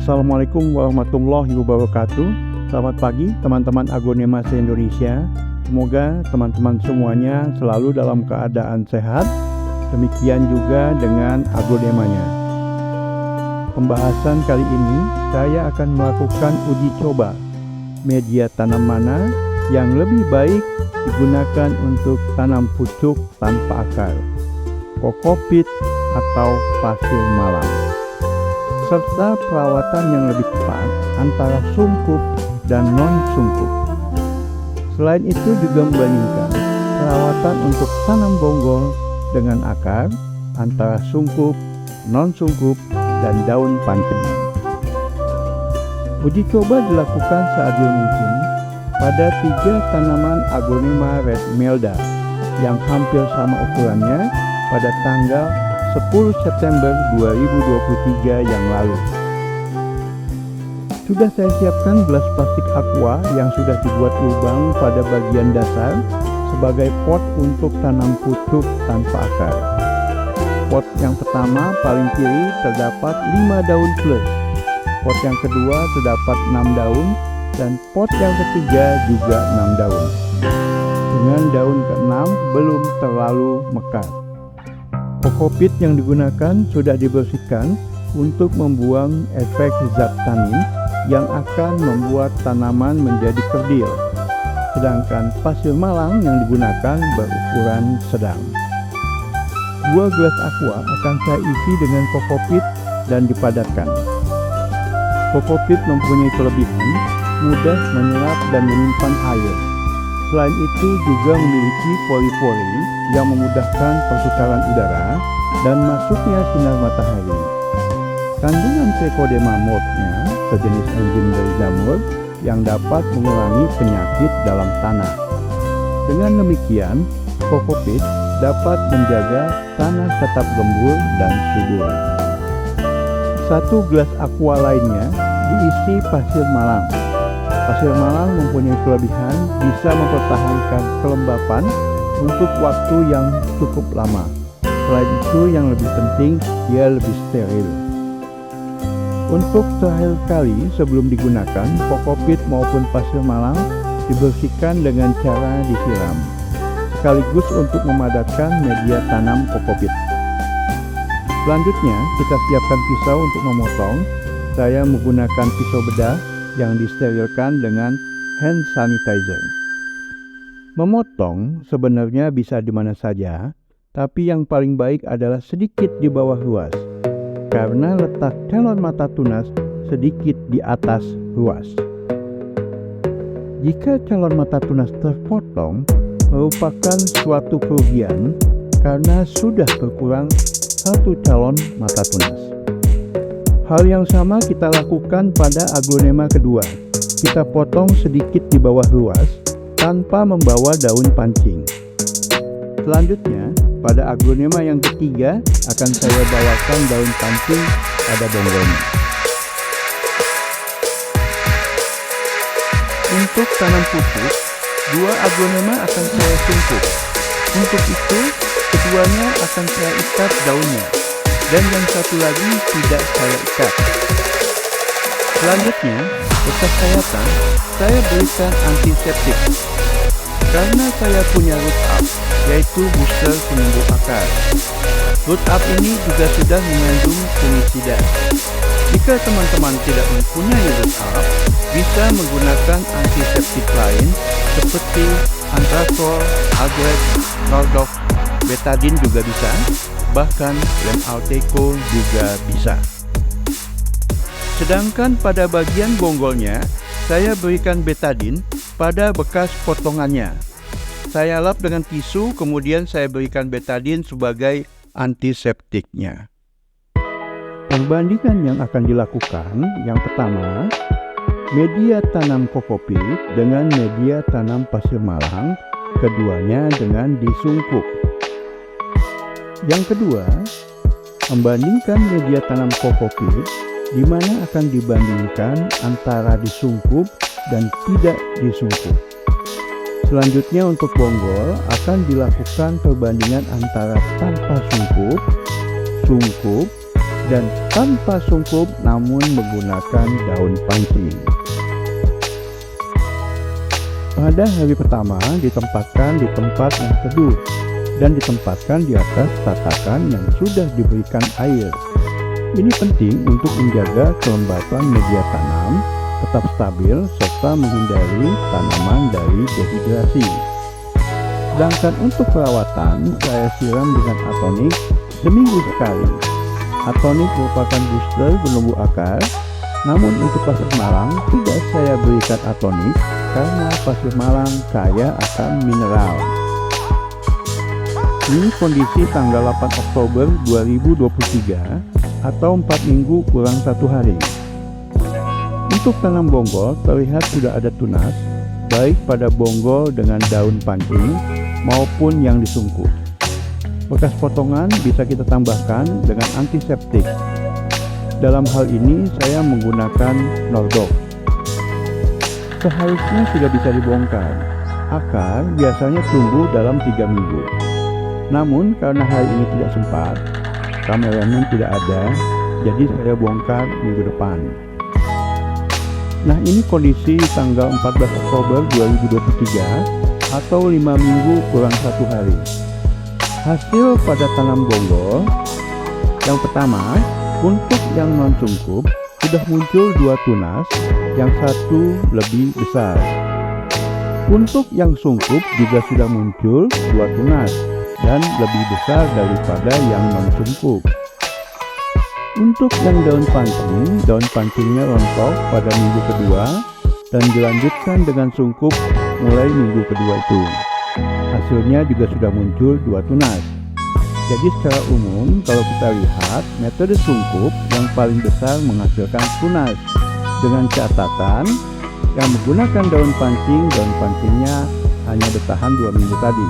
Assalamualaikum warahmatullahi wabarakatuh. Selamat pagi teman-teman agronomi se-Indonesia. Semoga teman-teman semuanya selalu dalam keadaan sehat. Demikian juga dengan agronomanya. Pembahasan kali ini saya akan melakukan uji coba media tanam mana yang lebih baik digunakan untuk tanam pucuk tanpa akar, kokopit atau pasir malam, serta perawatan yang lebih tepat antara sungkup dan non-sungkup. Selain itu juga membandingkan perawatan untuk tanam bonggol dengan akar antara sungkup, non-sungkup, dan daun pancing. Uji coba dilakukan seadil mungkin pada 3 tanaman Aglonema Redmelda yang hampir sama ukurannya pada tanggal 10 September 2023 yang lalu. Sudah saya siapkan gelas plastik aqua yang sudah dibuat lubang pada bagian dasar sebagai pot untuk tanam pucuk tanpa akar. Pot yang pertama paling kiri terdapat 5 daun plus, pot yang kedua terdapat 6 daun, dan pot yang ketiga juga 6 daun. Dengan daun ke-6 belum terlalu mekar. Kokopit yang digunakan sudah dibersihkan untuk membuang efek zat tanin yang akan membuat tanaman menjadi kerdil. Sedangkan pasir malang yang digunakan berukuran sedang. 2 gelas aqua akan saya isi dengan kokopit dan dipadatkan. Kokopit mempunyai kelebihan mudah menyerap dan menyimpan air. Selain itu juga memiliki pori-pori yang memudahkan pertukaran udara dan masuknya sinar matahari. Kandungan Trichodema mort-nya sejenis enzim dari jamur yang dapat mengurangi penyakit dalam tanah. Dengan demikian, kokopit dapat menjaga tanah tetap gembur dan subur. 1 gelas aqua lainnya diisi pasir malang. Pasir malang mempunyai kelebihan bisa mempertahankan kelembapan untuk waktu yang cukup lama. Selain itu yang lebih penting, dia lebih steril. Untuk terakhir kali sebelum digunakan, kokopit maupun pasir malang dibersihkan dengan cara disiram, sekaligus untuk memadatkan media tanam kokopit. Selanjutnya kita siapkan pisau untuk memotong. Saya menggunakan pisau bedah yang disterilkan dengan hand sanitizer. Memotong sebenarnya bisa di mana saja, tapi yang paling baik adalah sedikit di bawah ruas, karena letak calon mata tunas sedikit di atas ruas. Jika calon mata tunas terpotong, merupakan suatu kerugian karena sudah berkurang 1 calon mata tunas. Hal yang sama kita lakukan pada aglonema kedua. Kita potong sedikit di bawah ruas tanpa membawa daun pancing. Selanjutnya, pada aglonema yang ketiga akan saya bawakan daun pancing pada bonggolnya. Untuk tanam pucuk, 2 aglonema akan saya sungkup. Untuk itu, keduanya akan saya ikat daunnya, dan yang satu lagi tidak saya ikat. Selanjutnya, bekas sayatan saya berikan antiseptik. Karena saya punya root up, yaitu booster penyembuh akar. Root up ini juga sudah mengandung fungisida. Jika teman-teman tidak mempunyai root up, bisa menggunakan antiseptik lain seperti Anthracol, Aglex, Nordox, Betadine juga bisa. Bahkan lem Alteco juga bisa. Sedangkan pada bagian bonggolnya, saya berikan betadine pada bekas potongannya. Saya lap dengan tisu, kemudian saya berikan betadine sebagai antiseptiknya. Perbandingan yang akan dilakukan, yang pertama, media tanam kokopit dengan media tanam pasir malang, keduanya dengan disungkup. Yang kedua, membandingkan media tanam kokopit, di mana akan dibandingkan antara disungkup dan tidak disungkup. Selanjutnya untuk bonggol akan dilakukan perbandingan antara tanpa sungkup, sungkup, dan tanpa sungkup namun menggunakan daun pancing. Pada hari pertama ditempatkan di tempat yang teduh dan ditempatkan di atas tatakan yang sudah diberikan air. Ini penting untuk menjaga kelembapan media tanam tetap stabil serta menghindari tanaman dari dehidrasi. Sedangkan untuk perawatan, saya siram dengan atonik seminggu sekali. Atonik merupakan booster penumbuh akar, namun untuk pasir malang tidak saya berikan atonik karena pasir malang kaya akan mineral. Ini kondisi tanggal 8 Oktober 2023 atau 4 minggu kurang 1 hari. Untuk tanam bonggol terlihat sudah ada tunas, baik pada bonggol dengan daun pancing maupun yang disungkup. Bekas potongan bisa kita tambahkan dengan antiseptik. Dalam hal ini saya menggunakan Nordok. Seharusnya sudah bisa dibongkar. Akar biasanya tumbuh dalam 3 minggu. Namun karena hari ini tidak sempat, kameramen tidak ada, jadi saya bongkar minggu depan. Nah, ini kondisi tanggal 14 Oktober 2023 atau 5 minggu kurang 1 hari. Hasil pada tanam bonggol, yang pertama, untuk yang non sungkup sudah muncul 2 tunas, yang satu lebih besar. Untuk yang sungkup juga sudah muncul 2 tunas dan lebih besar daripada yang non sungkup. Untuk yang daun pancingnya rontok pada minggu kedua dan dilanjutkan dengan sungkup mulai minggu kedua itu. Hasilnya juga sudah muncul 2 tunas. Jadi secara umum kalau kita lihat metode sungkup yang paling besar menghasilkan tunas, dengan catatan yang menggunakan daun pancingnya hanya bertahan 2 minggu tadi.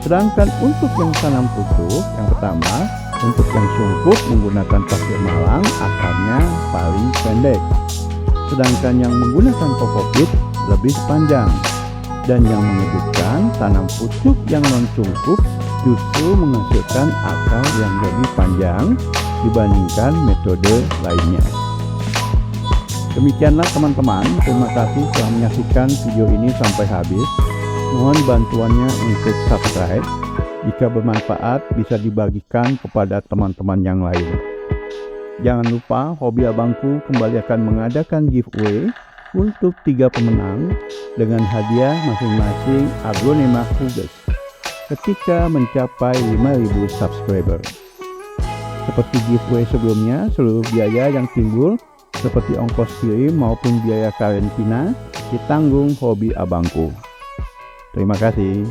Sedangkan untuk yang tanam pucuk, yang pertama, untuk yang sungkup menggunakan pasir malang akarnya paling pendek. Sedangkan yang menggunakan kokopit lebih panjang. Dan yang mengejutkan, tanam pucuk yang non sungkup justru menghasilkan akar yang lebih panjang dibandingkan metode lainnya. Demikianlah teman-teman, terima kasih telah menyaksikan video ini sampai habis. Mohon bantuannya untuk subscribe. Jika bermanfaat bisa dibagikan kepada teman-teman yang lain. Jangan lupa Hobi Abangku kembali akan mengadakan giveaway untuk 3 pemenang dengan hadiah masing-masing agronemah Huges ketika mencapai 5.000 subscriber. Seperti giveaway sebelumnya, seluruh biaya yang timbul seperti ongkos kirim maupun biaya karantina ditanggung Hobi Abangku. Terima kasih.